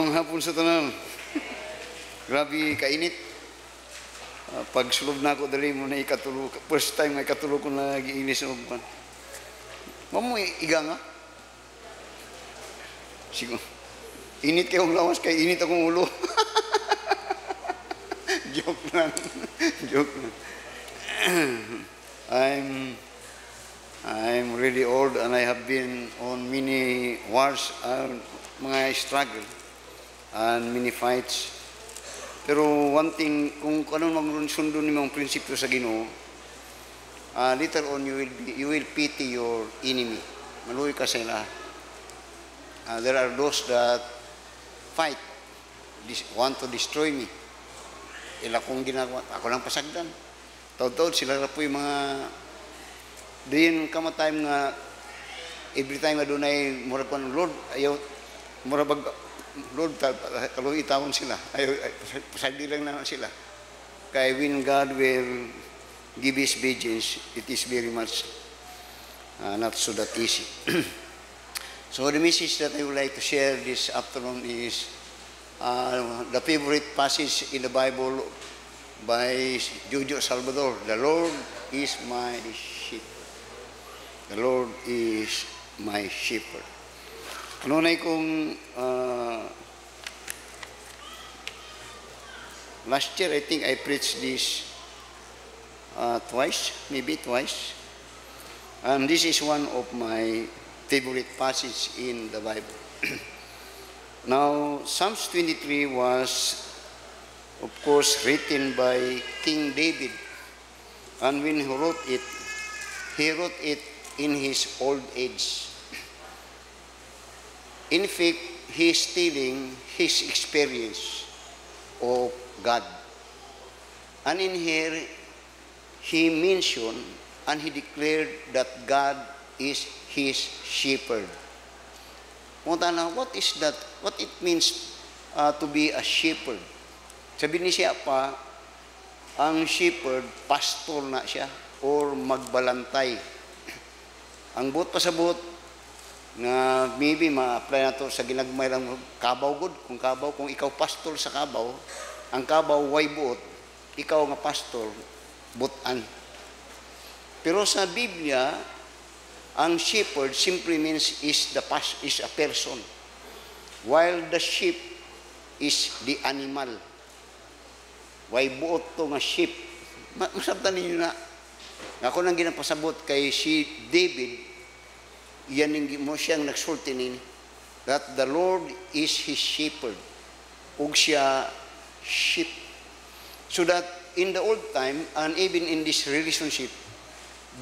Mayong hapon sa tanan. Grabe kainit. Pag sulod na ako, dali mo na ikatulog. First time na ikatulog ko na giinis ng upan. Mamu, iga nga. Siguro. Init kayong lawas, kay init akong ulo. Joke lang. Joke lang. I'm really old and I have been on many wars, mga struggle and many fights. Pero one thing, kung anong magsundo ni mga prinsipyo sa Ginoo, later on you will pity your enemy. Maluwi ka sa ila. There are those that fight, want to destroy me. Ila kong ginagawa, ako lang pasagdan. Taod-taod sila na po yung mga din kama time nga every time nga doon ay murag pan Lord ayaw murabag Lord kalau itawon sila ayaw pasagdi lang na sila kay when God will give His vengeance it is very much not so that easy. So the message that I would like to share this afternoon is the favorite passage in the Bible by Jojo Salvador. The Lord is my shepherd. The Lord is my shepherd. Kanunay kong last year I think I preached this maybe twice. And this is one of my favorite passages in the Bible. Now, Psalms 23 was, of course, written by King David. And when he wrote it in his old age. In fact, he is telling his experience of God. And in here, he mentioned and he declared that God is his shepherd. What is that? What it means to be a shepherd? Sabi ni siya pa, ang shepherd, pastor na siya or magbalantay. Ang buot pasabot na maybe ma-apply na to sa ginagmay lang kabaw good. Kung ikaw pastor sa kabaw, ang kabaw way buot, ikaw nga pastor, butan. Pero sa Biblia, ang shepherd simply means is a person, while the sheep is the animal. Way buot to nga sheep. Masabtan ninyo na. Ako nang ginapasabot kay si David, yan mo siyang nagsulti nini, that the Lord is his shepherd, ug siya sheep. So that in the old time, and even in this relationship,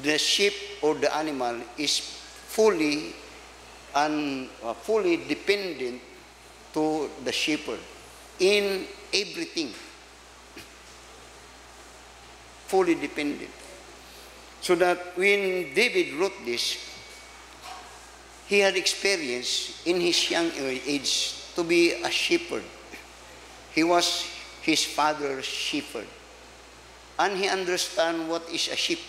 the sheep or the animal is fully dependent to the shepherd in everything. Fully dependent. So that when David wrote this, he had experience in his young age to be a shepherd. He was his father's shepherd. And he understand what is a sheep.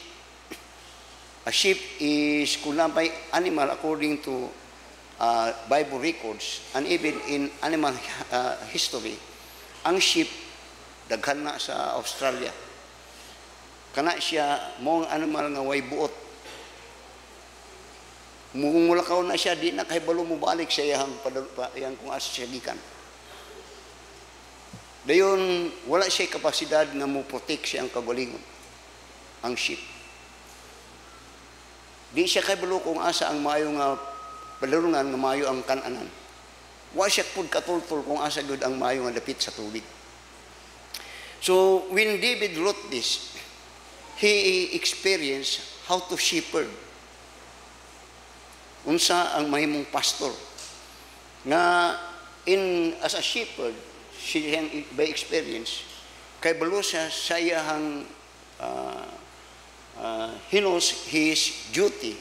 A sheep is kunapay animal according to Bible records and even in animal history. Ang sheep, daghan na sa Australia. Kana siya, mong animal nga way buot. Mulakaw na siya, di na kahibalo mo balik sa iyang kung asa siya gikan. Dayon, wala siya kapasidad nga mo protect siyang kagalingon, ang sheep. Di siya kahibalo kung asa ang maayo nga palurungan nga maayo ang kananan. Wala siya pud katultol kung asa gud ang maayo nga dapit sa tubig. So, when David wrote this, he experienced how to shepherd. Unsa ang mahimong pastor nga as a shepherd siya by experience kay balo sa sayahang he knows his duty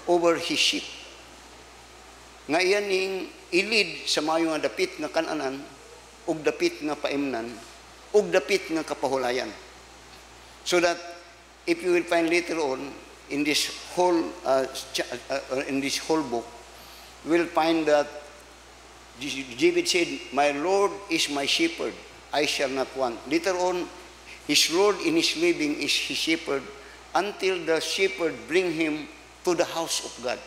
over his sheep nga iyan ning ilid sa mayo nga dapit nga kananan ug dapit nga paimnan ug dapit nga kapahulayan, so that if you will find later on in this whole book, we will find that David said, "My Lord is my shepherd, I shall not want." Later on, his Lord in his living is his shepherd until the shepherd bring him to the house of God.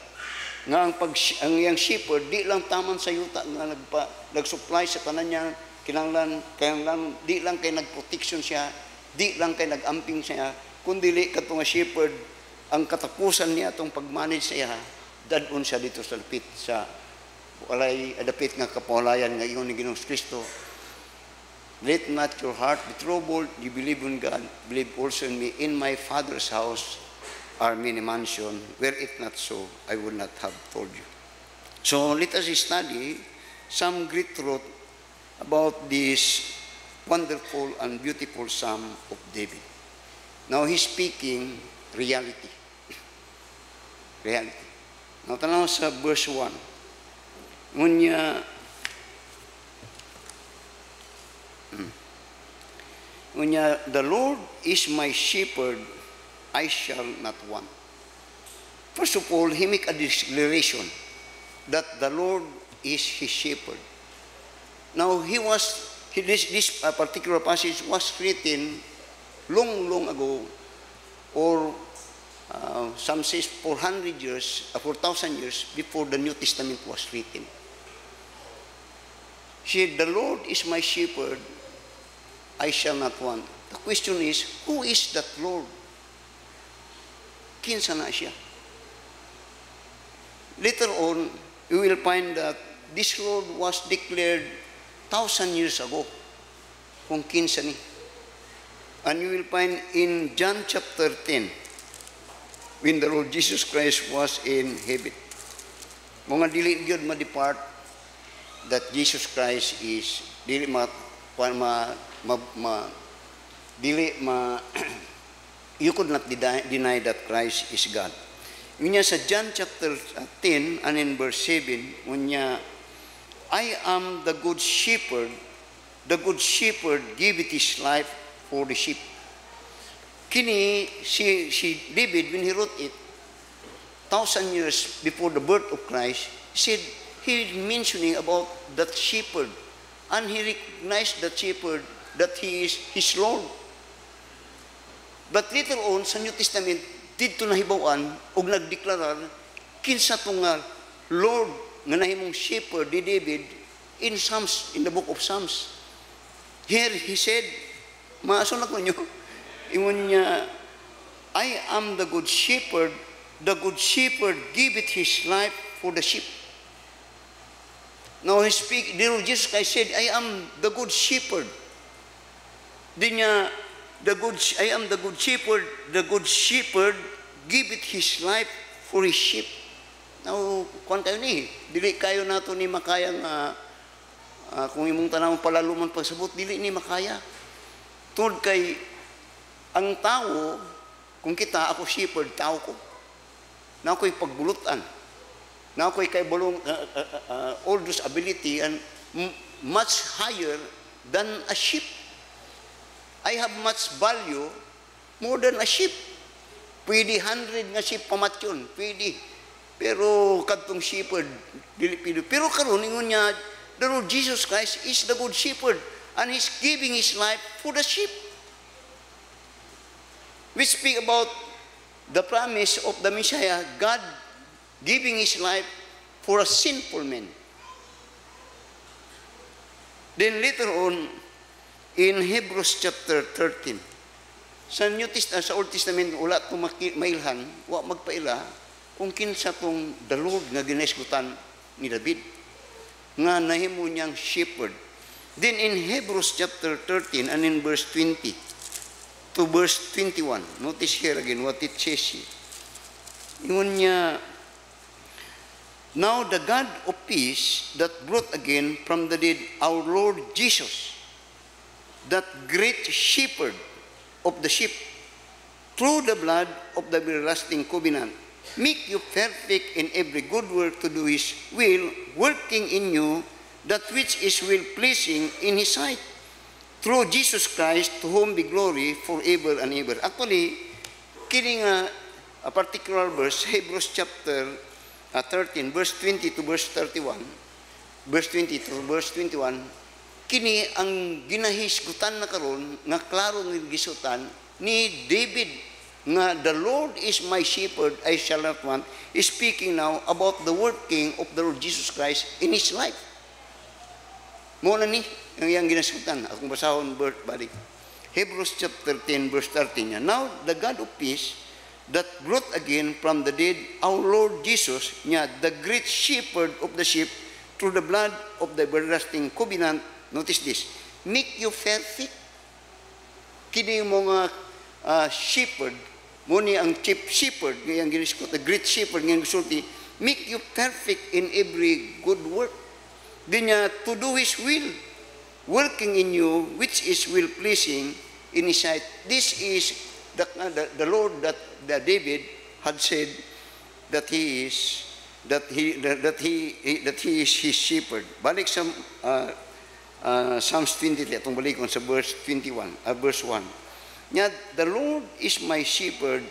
Nga ang yang shepherd, di lang taman sa yuta nga nag-supply sa tanan niya, kinanglan, di lang kay nag-protection siya, di lang kay nag-amping siya, kundi kato nga shepherd, ang katapusan niya itong pag-manage siya, dadon siya dito sa dapit, sa dapit nga kapawalayan nga iyon ni Ginoong Kristo. Let not your heart be troubled, you believe in God, believe also in me. In my Father's house are many mansions, were it not so, I would not have told you. So let us study some great truth about this wonderful and beautiful Psalm of David. Now he's speaking reality. Reality. Now tanaw sa verse 1. Ngunya the Lord is my shepherd, I shall not want. First of all, he make a declaration that the Lord is his shepherd. Now, this particular passage was written long ago, or some says 400 years, 4,000 years before the New Testament was written. She said, "The Lord is my shepherd, I shall not want." The question is, who is that Lord? Kinsa na siya? Later on, you will find that this Lord was declared 1,000 years ago, kung kinsa ni. And you will find in John chapter 10, when the Lord Jesus Christ was in heaven. Mga dili gyud ma-depart that Jesus Christ is dili you could not deny that Christ is God. Unya sa John chapter 10 and in verse 7, unya, "I am the good shepherd giveth his life for the sheep." Kini si David, when he wrote it 1,000 years before the birth of Christ, said he mentioning about that shepherd, and he recognized that shepherd that he is his Lord. But later on, sa New Testament, dito nahibawan o nagdeklarar, kinsa itong Lord nga nahimong shepherd di David in Psalms, in the book of Psalms. Here he said, maasunod ko nyo, ingon niya, "I am the good shepherd giveth his life for the sheep." Now he speak, the Lord Jesus Christ said, "I am the good shepherd." Di niya, I am the good shepherd giveth his life for his sheep. Now, kung tayo ni, dili kayo nato ni makaya nga, kung imong tanawang palaluman pagsabot, dili ni makaya. Tungod kay, ang tao, kung kita, ako shepherd, tao ko. Na ako'y pagbulutan. Na ako'y kay bulong, all those ability and much higher than a sheep. I have much value more than a sheep. Pwede 100 nga sheep pamatyon, pwede. Pero kadtong shepherd, dili pwede. Pero karon ingon niya, the Lord Jesus Christ is the good shepherd and He's giving His life for the sheep. We speak about the promise of the Messiah, God giving His life for a sinful man. Then later on, in Hebrews chapter 13, sa New Testament, sa Old Testament, wala itong mailhan, wala magpaila, kung kinsa itong the Lord nga ginesgutan ni David, nga nahimo niyang shepherd. Then in Hebrews chapter 13 and in verse 20 to verse 21, notice here again what it says here. Ingon niya, "Now the God of peace that brought again from the dead our Lord Jesus, that great shepherd of the sheep, through the blood of the everlasting covenant, make you perfect in every good work to do His will, working in you that which is well-pleasing in His sight, through Jesus Christ, to whom be glory forever and ever." Actually, kini nga a particular verse, Hebrews chapter 13, verse 20 to verse 31, verse 22, verse 21, kini ang ginahisgutan na karon nga klaro nga gisutan ni David nga the Lord is my shepherd, I shall not want, is speaking now about the working of the Lord Jesus Christ in his life. Muna ni ang iyang ginasutan. Akong basahon verse balik. Hebrews chapter 10 verse 13 niya. Now the God of peace that brought again from the dead our Lord Jesus niya, the great shepherd of the sheep, through the blood of the everlasting covenant, notice this, make you perfect. Kini mo nga shepherd, muni ang chief shepherd, ngayang giniskot, the great shepherd, ngayang gusulti, make you perfect in every good work. Di niya, to do His will, working in you, which is will-pleasing in His sight. This is the Lord that David had said that He is, that he is His shepherd. Balik sa Psalms 23, atong balik sa verse 21, verse 1. Nya, the Lord is my shepherd,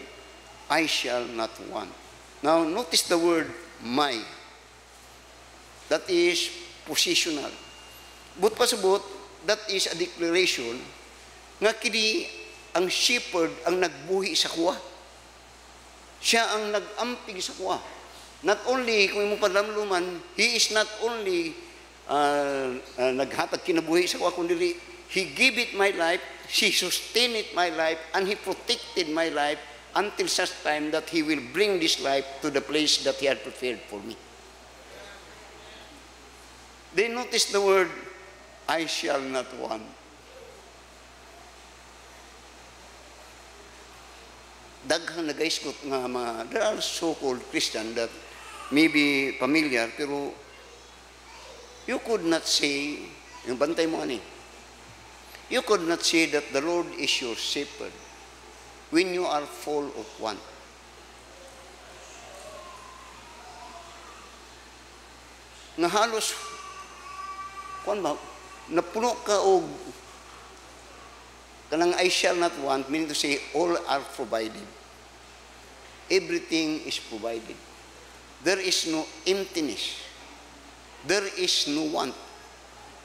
I shall not want. Now, notice the word my. That is positional. But pasabot, that is a declaration nga kini ang shepherd ang nagbuhi sa kuwa. Siya ang nag-amping sa kuwa. Not only, kung imong padamluman, He is not only naghatag kinabuhi sa kuwa, kundi He gave it my life, He sustained it my life, and He protected my life until such time that He will bring this life to the place that He had prepared for me. They notice the word, I shall not want. Daghang nag-iskot nga mga, there are so-called Christian that may be familiar, pero you could not say, yung bantay mo ani, you could not say that the Lord is your shepherd when you are full of want. Nga halos, kuan ba, napuno ka og kanang I shall not want, meaning to say all are provided. Everything is provided. There is no emptiness. There is no want.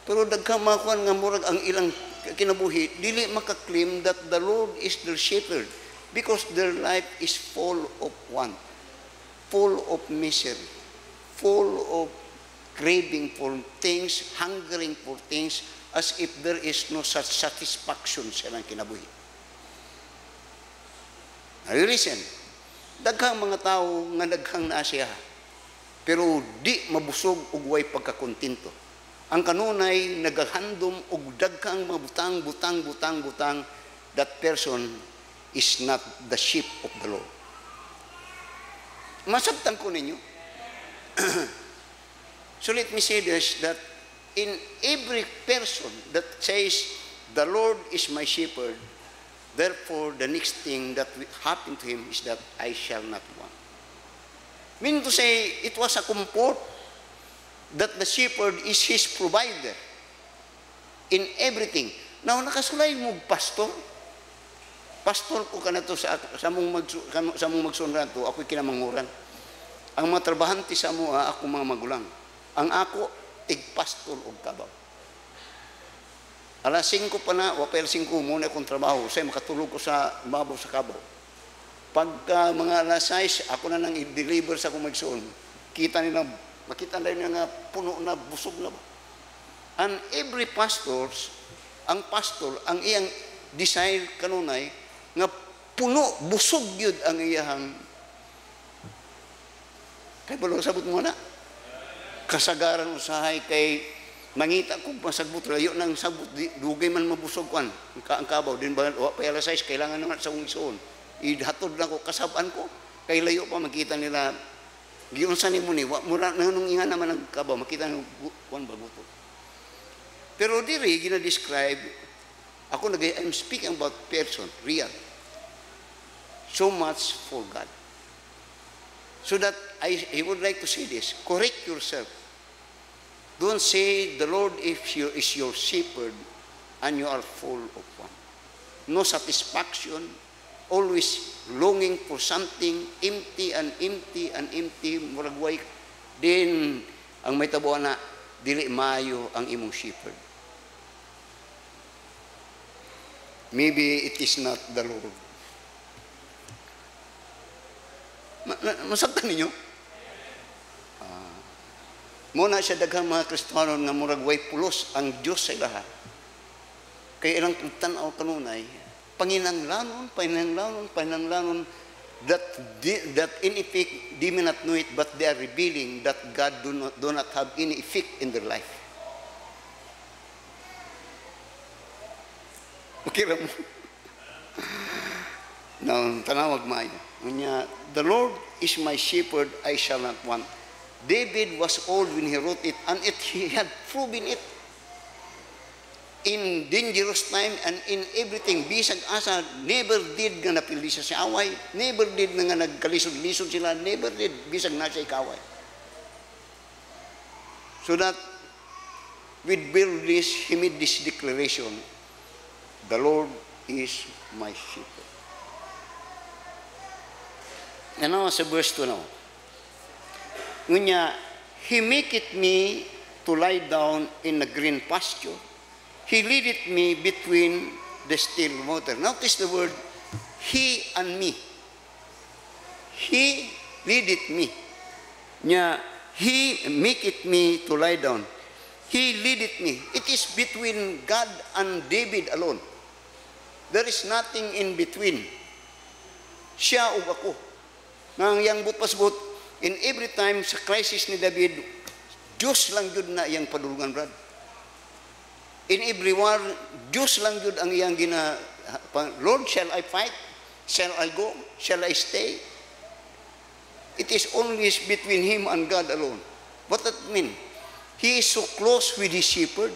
Pero dagkamakuan nga murag ang ilang kinabuhi, dili makaklaim that the Lord is their shepherd because their life is full of want, full of misery, full of craving for things, hungering for things, as if there is no such satisfaction sa ilang kinabuhi. Now you listen, daghang mga tao nga daghang naa siya, pero di mabusog ug way pagkakontento. Ang kanunay nagahandom og daghang mga butang, that person is not the sheep of the Lord. Masabtan ko ninyo. So let me say this, that in every person that says, the Lord is my shepherd, therefore the next thing that will happen to him is that I shall not want. Meaning to say, it was a comfort that the shepherd is his provider in everything. Now, nakasulay mo, pastor. Pastor ko ka na to sa mong magsunran to, ako'y kinamanguran. Ang mga trabahante sa mo, ako mga magulang. Ang ako, tig-pastor o kabaw. Alas 5 pa na, wapel 5 muna akong trabaho, say makatulog ko sa babaw sa kabaw. Pagka mga alas 6, ako na nang i-deliver sa akong magsuon. Makita nila nga puno na, busog na ba. And every pastors, ang pastor, ang iyang desire kanunay, nga puno, busog yun ang iyang, kaya balong sabot mo na, kasagaran usahay kay mangita kung masagbot layo nang sabot dugay man mabusog kan ang kabaw din ba wa pa alas 6 kailangan naman sa ungsoon ihatod lang ko kasaban ko kay layo pa makita nila giunsa nimo ni wa mura nang ingan naman ang kabaw makita ng kuan baguto. Pero diri gina-describe ako I'm speaking about person real, so much for God. So that I would like to say this, correct yourself. Don't say the Lord is your shepherd and you are full of want. No satisfaction, always longing for something, empty and empty and empty, muragway. Then, ang may tabuan na, dili maayo ang imong shepherd. Maybe it is not the Lord. Masabtan ninyo? Muna siya daghang mga Kristiyano nga murag way pulos ang Dios sa ilaha. Kay ilang tan-aw kanunay, panginanglanon, that in effect, they may not know it, but they are revealing that God do not have any effect in their life. Okay ra mo? Now, tanawag maayo. The Lord is my shepherd, I shall not want. David was old when he wrote it, and he had proven it in dangerous time and in everything. Bisag asa, never did nga napili siya sa away, never did nga nagkalisod-lisod sila, never did, bisag na siya ikaway. So that, with boldness, he made this declaration, the Lord is my shepherd. And now, sa verse 2 now, ngunya, he maketh me to lie down in a green pasture. He leadeth me between the still water. Notice the word, he and me. He leadeth me. Nya, he maketh me to lie down. He leadeth me. It is between God and David alone. There is nothing in between. Siya ug ako. Nang yang butpas-but, in every time sa crisis ni David, Diyos lang yun na iyang padulungan, brad. In every war, Diyos lang yun ang iyang Lord, shall I fight? Shall I go? Shall I stay? It is always between him and God alone. What that mean? He is so close with his shepherd.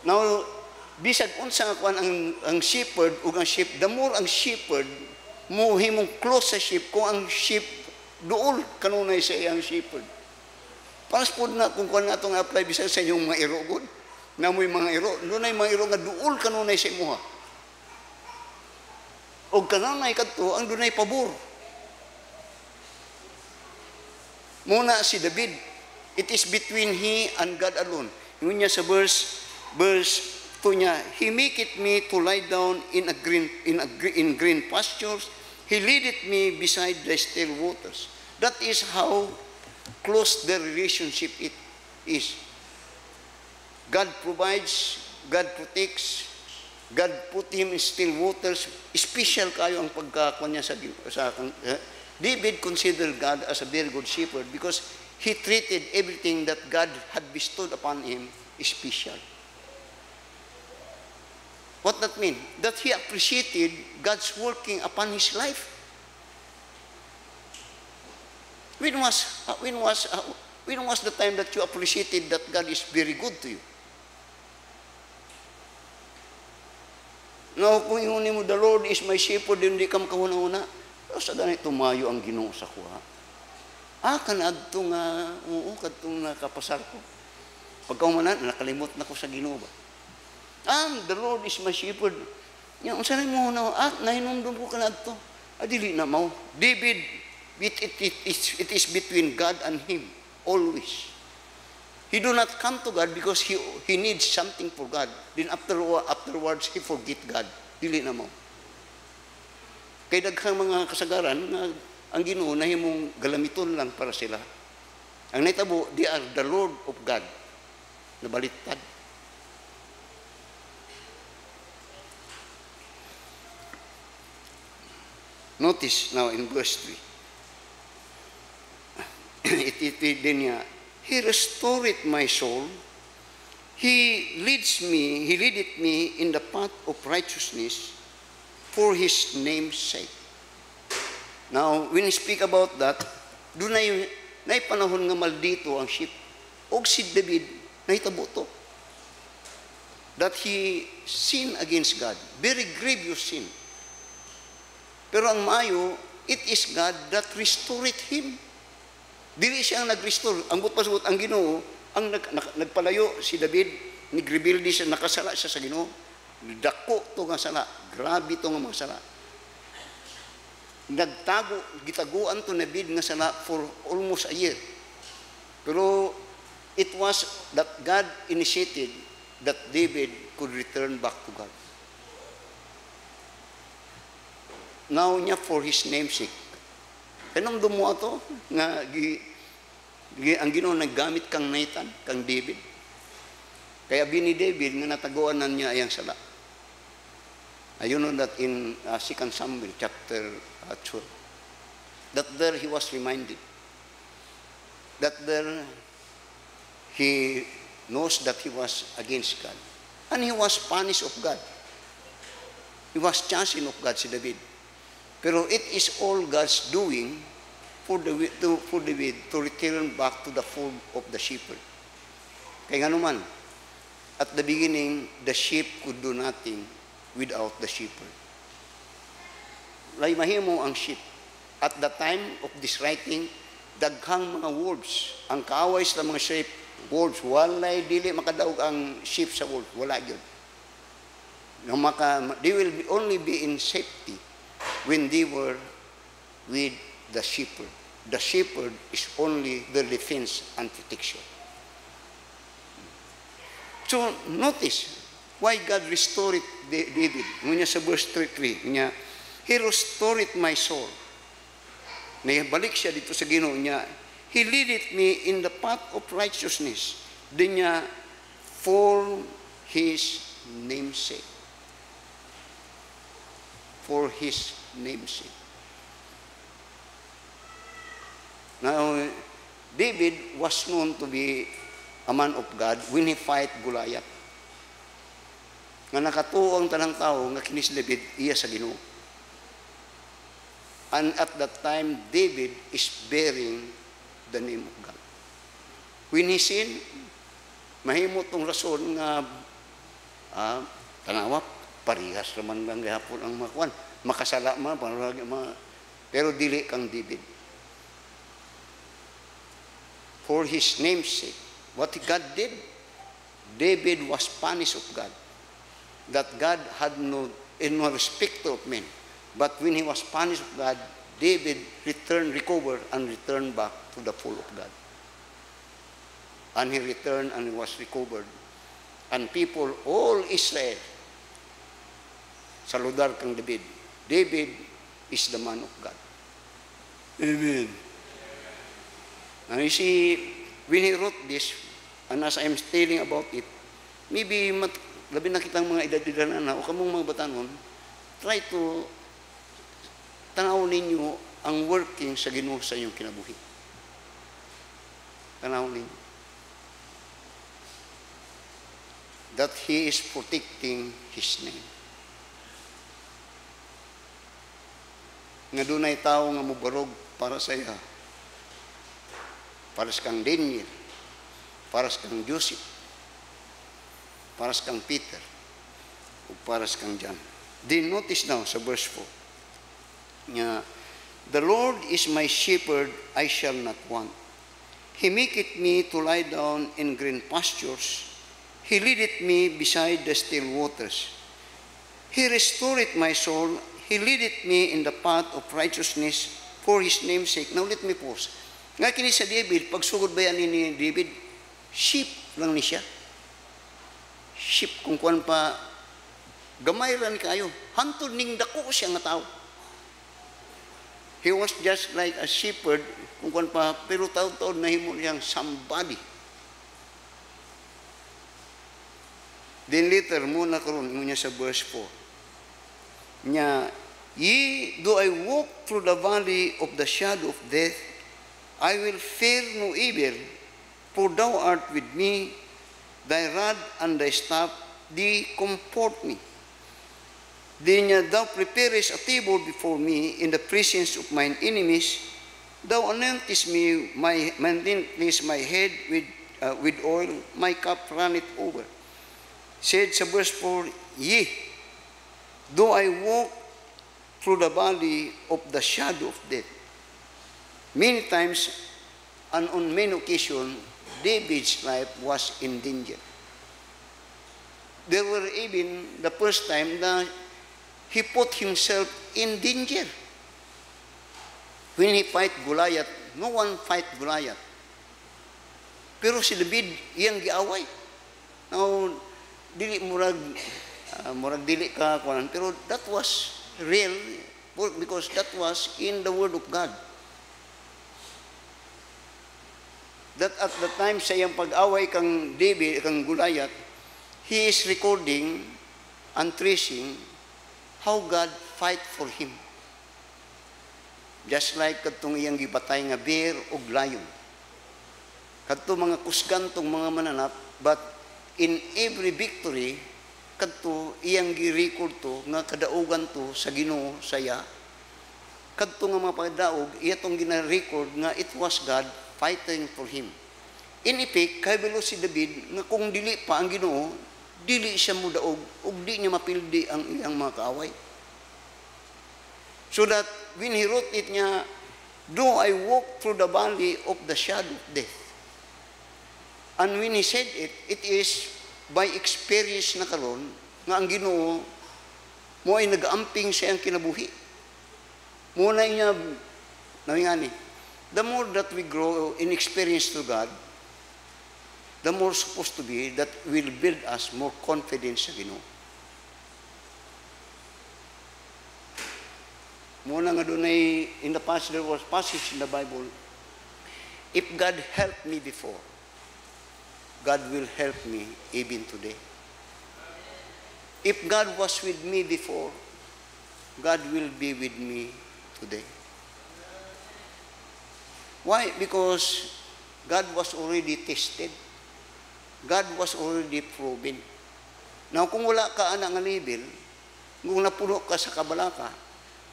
Now, bisag unsa nga ang shepherd ug ang sheep, the more ang shepherd mo himong close sa sheep, kung ang sheep duol kanunay sa iyang shepherd. Paras po na kung kuan nga itong apply bisag sa inyong mga iro good, na mo'y mga iro, doon ay mga iro nga duol kanunay sa imuha. O kanunay kadto ang doon ay pabor. Muna si David, it is between he and God alone. Yun niya sa verse 2 niya, he maketh me to lie down in green pastures. He leadeth me beside the still waters. That is how close the relationship it is. God provides, God protects, God put him in still waters. Special kayo ang pagkakuha niya sa David considered God as a very good shepherd because he treated everything that God had bestowed upon him special. What that mean? That he appreciated God's working upon his life. When was the time that you appreciated that God is very good to you? Now, kung iunin mo, the Lord is my shepherd, hindi ka makahuna-una, sa ganit tumayo ang Ginoo sa kuha. Kanadto nga, kadtong nakapasar ko. Pagkaumanan, nakalimot na ko sa Ginoo ba? The Lord is my shepherd. Yan, unsa mo na, nahinumdum ko kanadto. Dili na mo. David, it is between God and him, always. He do not come to God because he needs something for God. Then afterwards, he forget God. Dili na mo. Kaya daghang mga kasagaran, ang Ginoo nahimong galamiton lang para sila. Ang naitabo, they are the Lord of God. Nabaliktad. Notice now in verse 3. He restored my soul. He leadeth me in the path of righteousness for his name's sake. Now, when we speak about that, doon na panahon nga maldito ang sheep. Og si David, nahitabo to. That he sinned against God. Very grievous sin. Pero ang mayo, it is God that restored him. Dili siya ang nag-restore. Ang butpas-but, ang Ginoo, ang nagpalayo si David, nagrebuild siya, nakasala siya sa Ginoo. Dako to nga sala. Grabe to nga mga sala. Gitaguan to David nga sala for almost a year. Pero It was that God initiated that David could return back to God. Now niya for his namesake. Kanang dumo ato nga ang Ginoo naggamit kang Nathan, kang David. Kaya bini David nga nataguanan niya ayang sala. You know that in 2 Samuel chapter 12, that there he was reminded that there he knows that he was against God. And he was punished of God. He was chosen of God, si David. Pero it is all God's doing for David to return back to the fold of the shepherd. Kaya nga naman, at the beginning, the sheep could do nothing without the shepherd. Lay mahimo ang sheep. At the time of this writing, daghang mga wolves. Ang kaaway sa mga sheep, wolves. Walay dili makadaog ang sheep sa wolves. Wala yun. They will only be in safety when they were with the shepherd. The shepherd is only their defense and protection. So, notice why God restored David. Ngunya sa verse 3, niya, He restored my soul. Naibalik siya dito sa Ginoo niya. He leadeth me in the path of righteousness. Din niya, for His namesake. For His namesake. Now, David was known to be a man of God when he fight Goliath. Nga nakatuo ang tanang tao nga kinis David iya sa Ginoo. And at that time, David is bearing the name of God. When he sinned, mahimo tong rason nga tanawa, parihas naman lang gihapon ang makuan. Makasala man, pero dili kang David. For his name's sake, what God did, David was punished of God. That God had no respect of men. But when he was punished of God, David recovered and returned back to the fold of God. And he returned and he was recovered. And people, all Israel, saludar kang David. David is the man of God. Amen. And you see, when he wrote this, and as I'm telling about it, maybe labi na kitang mga edad-edad na o kamong mga batanon, try to tanaw ninyo ang working sa Ginoo sa inyong kinabuhi. Tanaw ninyo. That He is protecting His name. Nga dunay tao nga mubarog para sa iya. Para sa kang Daniel, para sa kang Joseph, para sa kang Peter, o para sa kang John. Then notice now sa verse 4, the Lord is my shepherd, I shall not want. He maketh me to lie down in green pastures. He leadeth me beside the still waters. He restoreth my soul. He leadeth me in the path of righteousness for His name's sake. Now let me pause. Nga kini sa David, pagsugod ba yan ni David, sheep lang ni siya. Sheep, kung kuwan pa, gamay ran kayo. Hantod ning dako siya nga tao. He was just like a shepherd, kung kuwan pa, pero taon-taon nahimo niyang somebody. Then later, muna karon niya sa verse 4. Niya, Ye, though I walk through the valley of the shadow of death, I will fear no evil, for thou art with me, thy rod and thy staff, they comfort me. Then thou preparest a table before me in the presence of mine enemies. Thou anointest my head with oil, my cup runneth over. Said sa verse 4, Yea, though I walk through the valley of the shadow of death. Many times, and on many occasions, David's life was in danger. There were even the first time that he put himself in danger. When he fight Goliath, no one fight Goliath. Pero si David, iyang giaway. Now, dili murag dili ka kuan, pero that was real because that was in the Word of God. That at the time sa iyang pag-away kang David, kang Goliath, he is recording and tracing how God fight for him. Just like katong iyang gibatay nga bear o lion. Kadto mga kusgantong mga mananap, but in every victory, kadto iyang gi-record to nga kadaugan to sa Ginoo saya. Kadto nga mga pagdaog, iya tong gina-record nga it was God fighting for him. In effect, kahibalo si David nga kung dili pa ang Ginoo, dili siya mudaog ug di niya mapildi ang iyang mga kaaway. So that when he wrote it niya, though I walk through the valley of the shadow of death. And when he said it, it is by experience na karon nga ang Ginoo mo ay nag-amping sa iyang kinabuhi. Muna niya nawingani. The more that we grow in experience to God, the more supposed to be that will build us more confidence sa Ginoo. Muna nga dunay in the past there was passage in the Bible, if God helped me before, God will help me even today. If God was with me before, God will be with me today. Why? Because God was already tested. God was already proven. Now, kung wala ka ana nga level, kung napuno ka sa kabalaka,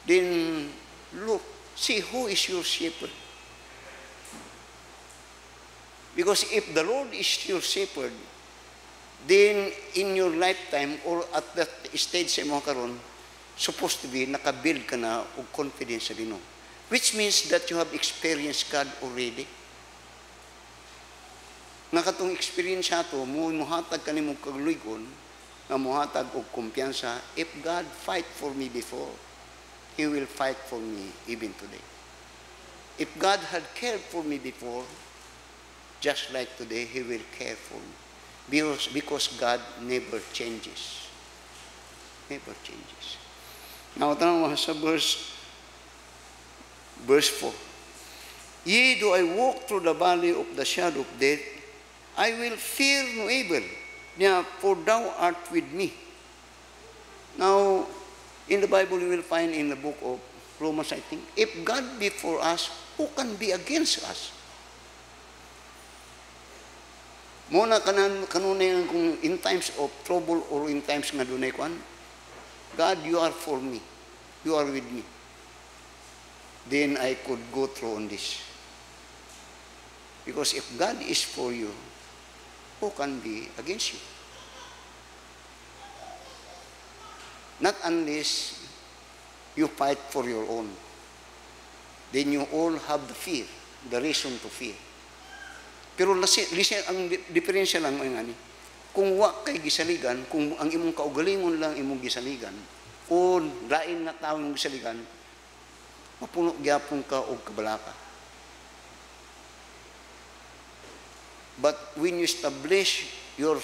then look, see who is your shepherd. Because if the Lord is your shepherd, then in your lifetime or at that stage sa mga karon, supposed to be nakabuild ka na og confidence sa Ginoo. Which means that you have experienced God already. Nga katong experience ato, muhatag ka nimong kaglugon, nga muhatag og kumpiyansa, if God fight for me before, He will fight for me even today. If God had cared for me before, just like today, He will care for me. Because God never changes. Never changes. Now, tanong mo sa verse 4. Yea, though I walk through the valley of the shadow of death, I will fear no evil, for thou art with me. Now, in the Bible, you will find in the book of Romans, I think, if God be for us, who can be against us? Muna kanunay kung in times of trouble or in times nga dunay kuan, God, you are for me. You are with me. Then I could go through on this. Because if God is for you, who can be against you? Not unless you fight for your own. Then you all have the fear, the reason to fear. Pero ang diferensya lang ay ngani, kung wa kay gisaligan, kung ang imong kaugalingon lang imong gisaligan, o lain na tao imong gisaligan, mapuno gyapon ka og kabalaka. But when you establish your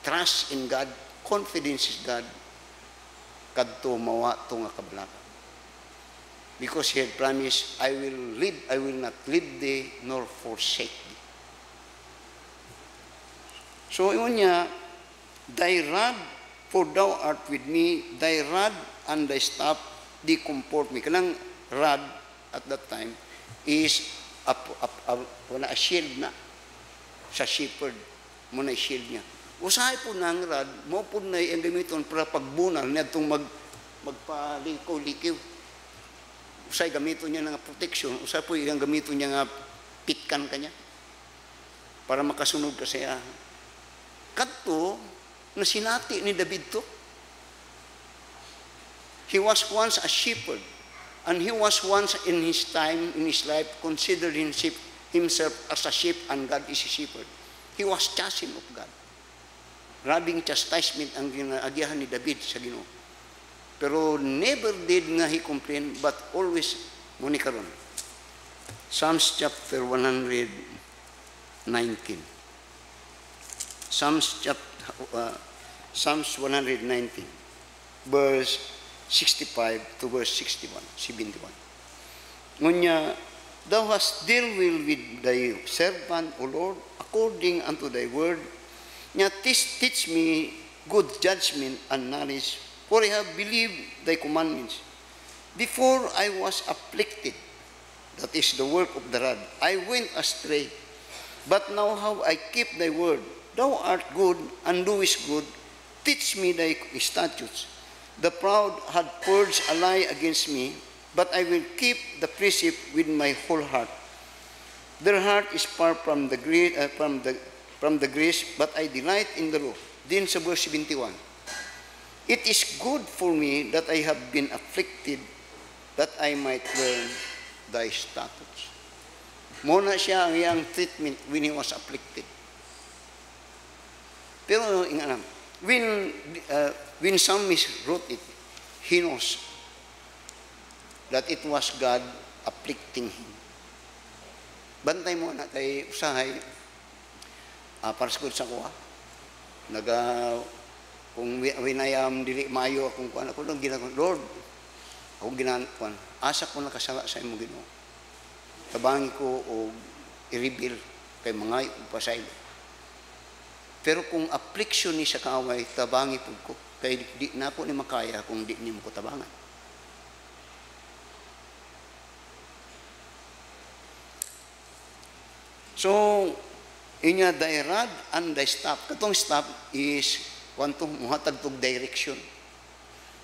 trust in God, confidence in God, kadto mawa to nga kabalaka. Because He had promised, I will not leave thee nor forsake thee. So, yun niya, thy rod, for thou art with me, thy rod and thy staff, they comfort me. Kanang rod at that time is a shield na sa shepherd. Muna shield niya. Usahay po ng rod, mo po na ang gamiton para pagbunal niya itong magpalikaw-likiw. Usay gamiton niya ng protection, usay po yung gamiton niya nga pitkan kanya para makasunod ka siya. Kadto na sinati ni David to. He was once a shepherd, and he was once in his time, in his life, considered himself as a sheep, and God is a shepherd. He was chosen of God. Grabing chastisement ang ginaagihan ni David sa Ginoo. Pero never did nga he complain, but always muni karon. Psalms chapter 119. Psalms 119, verse 65 to verse 71. Ngunya, Thou hast dealt well with thy servant, O Lord, according unto thy word. Nya, teach me good judgment and knowledge, for I have believed thy commandments. Before I was afflicted, that is the work of the rod, I went astray. But now how I keep thy word. Thou art good and doest good. Teach me thy statutes. The proud had purged a lie against me, but I will keep the precept with my whole heart. Their heart is far from the grace, but I delight in the law. Din sa verse 71, It is good for me that I have been afflicted, that I might learn thy statutes. Muna siya ang iyang treatment when he was afflicted. Pero when Psalmist wrote it, he knows that it was God afflicting him. Bantay mo na kay usahay, para sa kuha, kung winayam dili maayo akong kuha, ako nang ginagawa, Lord, ako ginagawa, asa ko nakasala sa imo Ginoo. Tabangi ko o i-reveal kay mga upasay. Pero kung affliction ni sa kaaway, tabangi po ko, kay di na po ni makaya kung di ni mo ko tabangan. So, inya thy rod and thy staff. Katong staff is kwantong muhatag tog direction.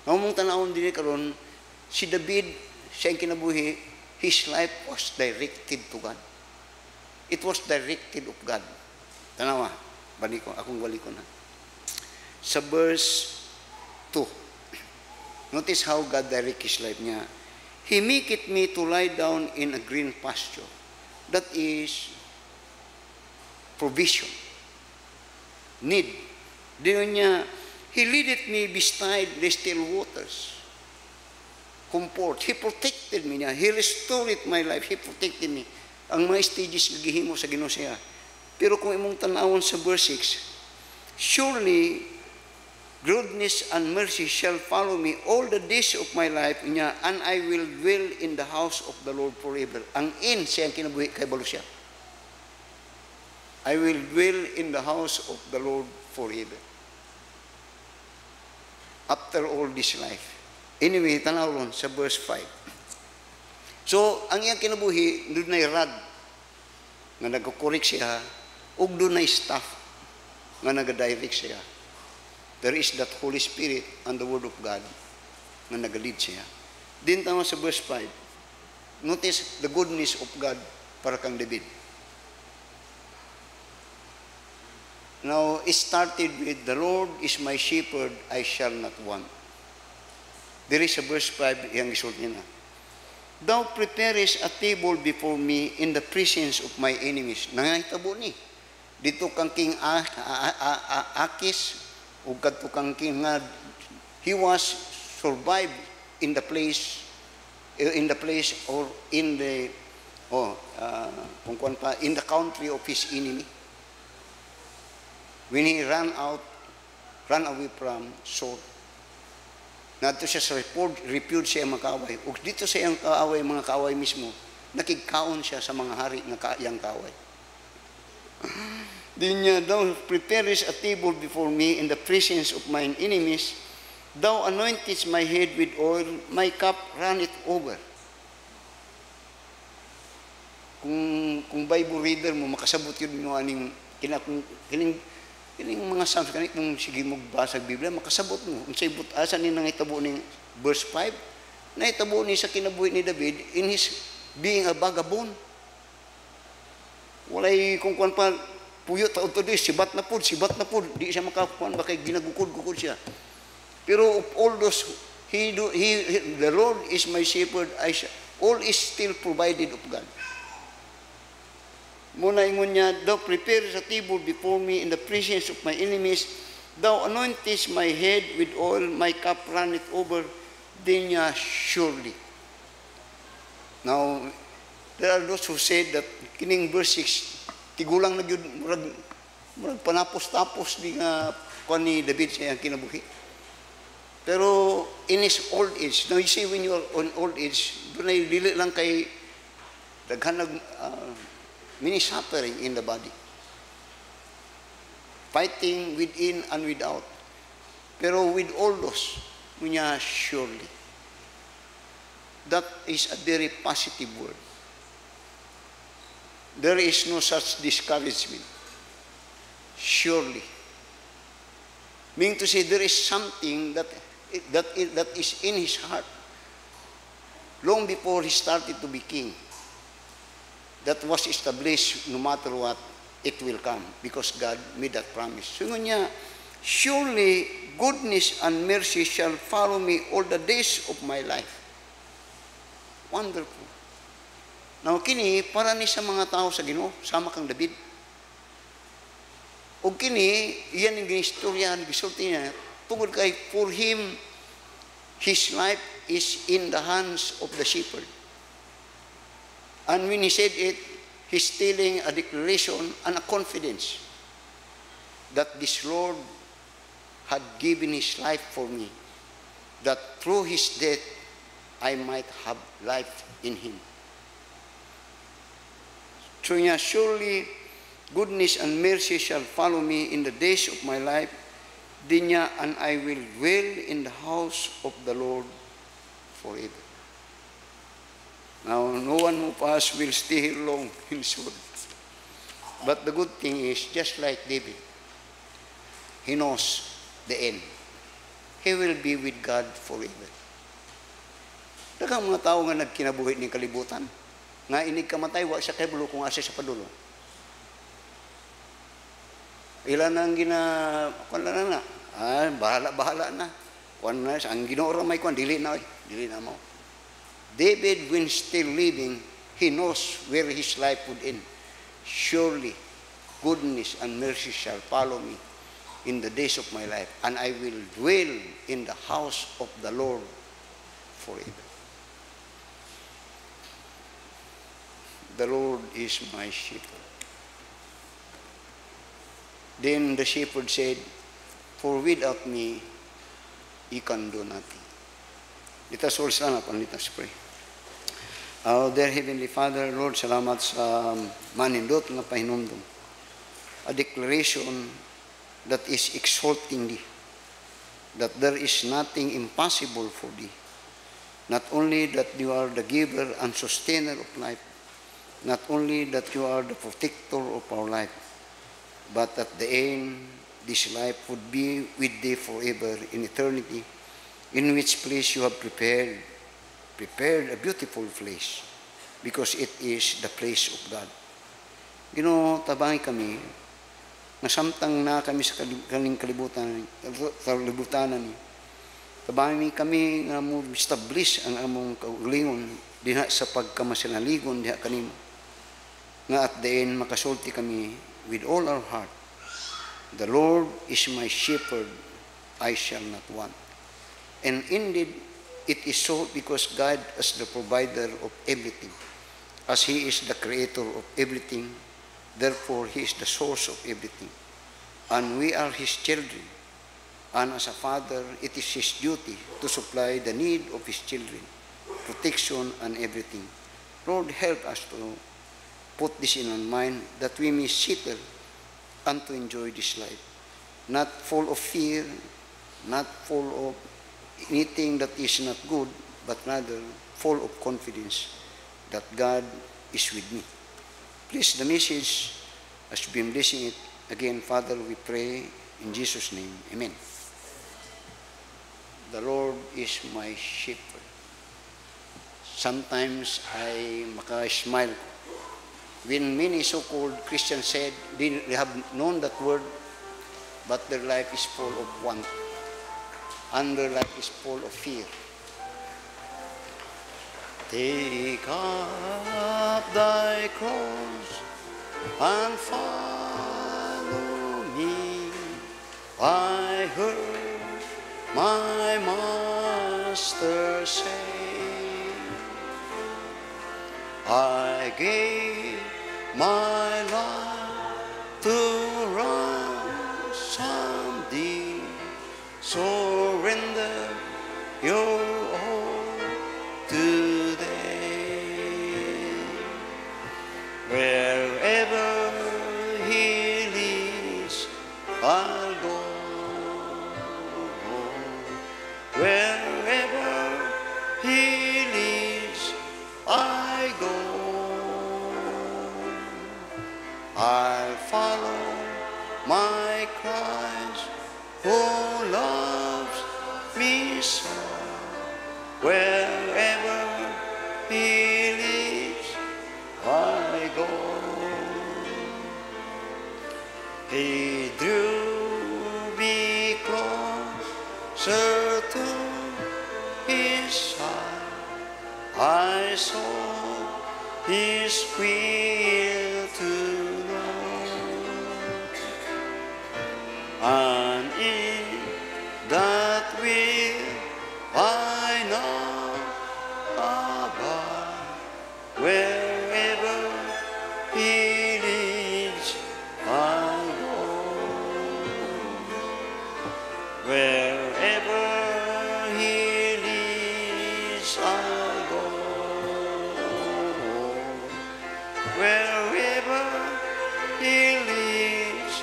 Namong tanawon din karon si David, siya ang kinabuhi, his life was directed to God. It was directed of God. Tanawa, akong balikon na. Sa verse 2, notice how God direct his life niya. He maketh me to lie down in a green pasture. That is provision, need. Diyon niya, He leadeth me beside the still waters. Comfort. He protected me niya. He restored my life. He protected me. Ang mga stages gihimo sa Ginoo siya. Pero kung imong tanawon sa verse 6, surely goodness and mercy shall follow me all the days of my life niya, and I will dwell in the house of the Lord forever. Ang in siya ang kinabuhi kay balo siya. I will dwell in the house of the Lord forever. After all this life. Anyway, tanaw ron sa verse 5. So, ang iyang kinabuhi, doon na rod nga nagkukurik siya, ug doon na staff nga nagadirect siya. There is that Holy Spirit and the Word of God nga nagalid siya. Din tama sa verse 5. Notice the goodness of God para kang David. Now, it started with, the Lord is my shepherd, I shall not want. There is a verse 5, yung result niya na. Thou preparest a table before me in the presence of my enemies. Nangahitabo ni. Dito kang King Akis, o kadto kang King nga, he was survived in the place or in the, in the country of his enemy. When he ran away from Saul. Nato siya sa repude siya mga kaaway. O dito sa iyang kaaway, mga kaaway mismo, nakigkaon siya sa mga hari ng iyang kaaway. Din niya, thou preparest a table before me in the presence of mine enemies. Thou anointest my head with oil, my cup runneth over. Kung Bible reader mo, makasabot yun mo aning kining mga Psalms kanit kung sige mo basag Biblia makasabot mo unsay butasan ni nangitabo ning verse 5 nahitabo ni sa kinabuhi ni David in his being a vagabond. Walay kung kuan pa puyo ta udto di sibat na pud di siya makakuan ba kay ginagukod siya. Pero of all those the Lord is my shepherd, all is still provided of God. Muna ingon niya, thou prepares a table before me in the presence of my enemies. Thou anointest my head with oil, my cup runneth over. Then niya, surely. Now, there are those who said that kining verse 6, tigulang na yun, Murag panapos-tapos di nga kuan ni David sa iyang kinabuhi. Pero in his old age, now you see when you are on old age, doon ay dili lang kay daghan many suffering in the body. Fighting within and without. Pero with all those, munya surely. That is a very positive word. There is no such discouragement. Surely. Meaning to say there is something that is in his heart long before he started to be king. That was established no matter what, it will come because God made that promise. So niya, surely goodness and mercy shall follow me all the days of my life. Wonderful. Now kini para ni sa mga tao sa Ginoo, sama kang David. O kini iyan ang ginistorya gisulti niya tungod kay for him his life is in the hands of the shepherd. And when he said it, he's telling a declaration and a confidence that this Lord had given his life for me, that through his death I might have life in him. So niya, surely goodness and mercy shall follow me in the days of my life, din niya, and I will dwell in the house of the Lord forever. Now, no one of us will stay here long in this world. But the good thing is, just like David, he knows the end. He will be with God forever. Daghang mga tao nga nagkinabuhi ng kalibutan, nga inig kamatay, wa siya kay bulo kung asa sa padulo. Ilan ang bahala na. Kuan na, ang Ginoo may kuan, dili na mo. David, when still living, he knows where his life would end. Surely, goodness and mercy shall follow me in the days of my life, and I will dwell in the house of the Lord forever. The Lord is my shepherd. Then the shepherd said, for without me, you can do nothing. Let us all stand up and let us pray. Our dear Heavenly Father, Lord, salamat sa manindot nga pahinumdum. A declaration that is exalting thee, that there is nothing impossible for thee. Not only that you are the giver and sustainer of life, not only that you are the protector of our life, but at the end, this life would be with thee forever in eternity, in which place you have prepared a beautiful place, because it is the place of God. Ginoo, tabangi kami, nasamtang na kami sa kaning kalibutan ni. Tabangi kami nga mo establish ang among kaugalingon diha sa pagkamasinaligon diha kanimo. Nga at the end, makasulti kami with all our heart. The Lord is my shepherd, I shall not want. And indeed, it is so because God is the provider of everything. As He is the creator of everything, therefore He is the source of everything. And we are His children. And as a father, it is His duty to supply the need of His children, protection and everything. Lord, help us to put this in our mind, that we may settle and to enjoy this life. Not full of fear, not full of anything that is not good, but rather full of confidence that God is with me. Please, the message, as you've been blessing it, again, Father, we pray in Jesus' name. Amen. The Lord is my shepherd. Sometimes I maka-smile when many so-called Christians said they have known that word, but their life is full of want, and their life is full of fear. Take up thy cross and follow me. I heard my Master say, I gave my life to run surrender your all today. Wherever He leads, I'll go. Wherever He leads, I go. I follow my Christ who loves me so. Wherever He leads, I go. He drew me closer to His side. I saw His will to know, and in that will I now abide. Wherever He leads, I go. Wherever He leads, I go. Wherever He leads,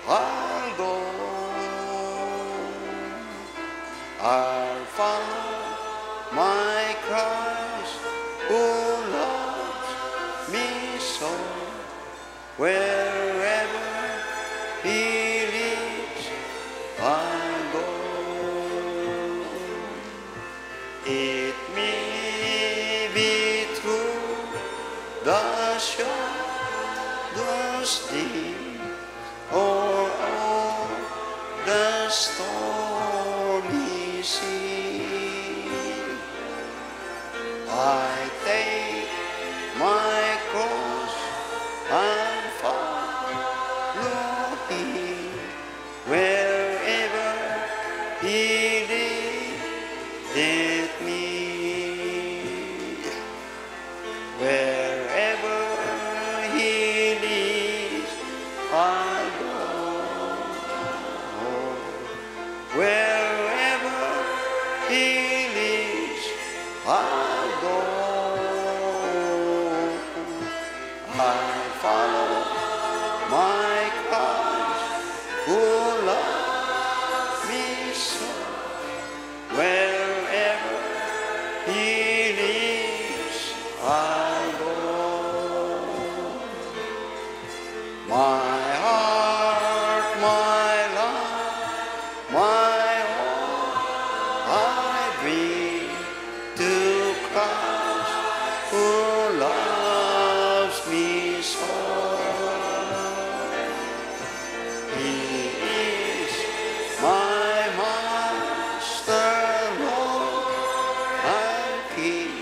I'll go. I'll follow my Christ who loves me so. Wherever He leads, I'll go. It may be true the shadows dim, or all the stormy sea. I take my cross and follow Him. Wherever He leadeth me. Wherever He leads, I'll go. Wherever He leads, I'll go. I'll follow my Christ who loves me so. Wherever He leads, I'll go. My heart, my life, my all, I bring to Christ who loves me so. He is my Master, Lord, and King.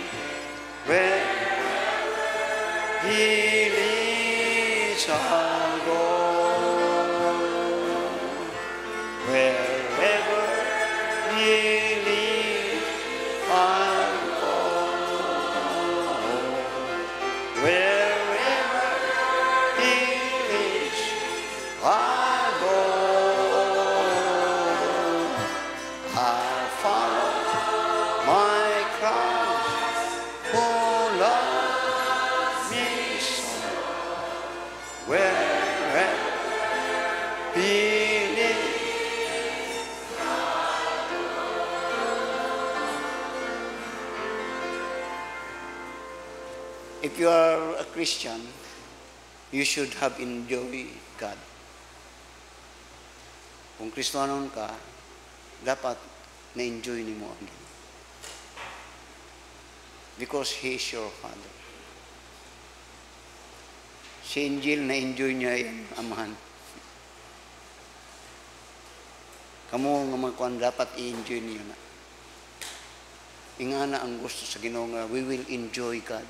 Wherever He leads, I'll go. Wherever He leads, I'll go. Wherever He leads, I'll go. I'll follow my Christ who loves me so. Wherever He leads. If you are a Christian, you should have enjoyed God. Kung Kristohanon ka, dapat na-enjoy nimo ang Ginoo. Because He is your Father. Si Angel, na-enjoy niya yung amahan. Kamu nga mga kuan, dapat i-enjoy niyo na. Ingana ang gusto sa Ginoo nga we will enjoy God.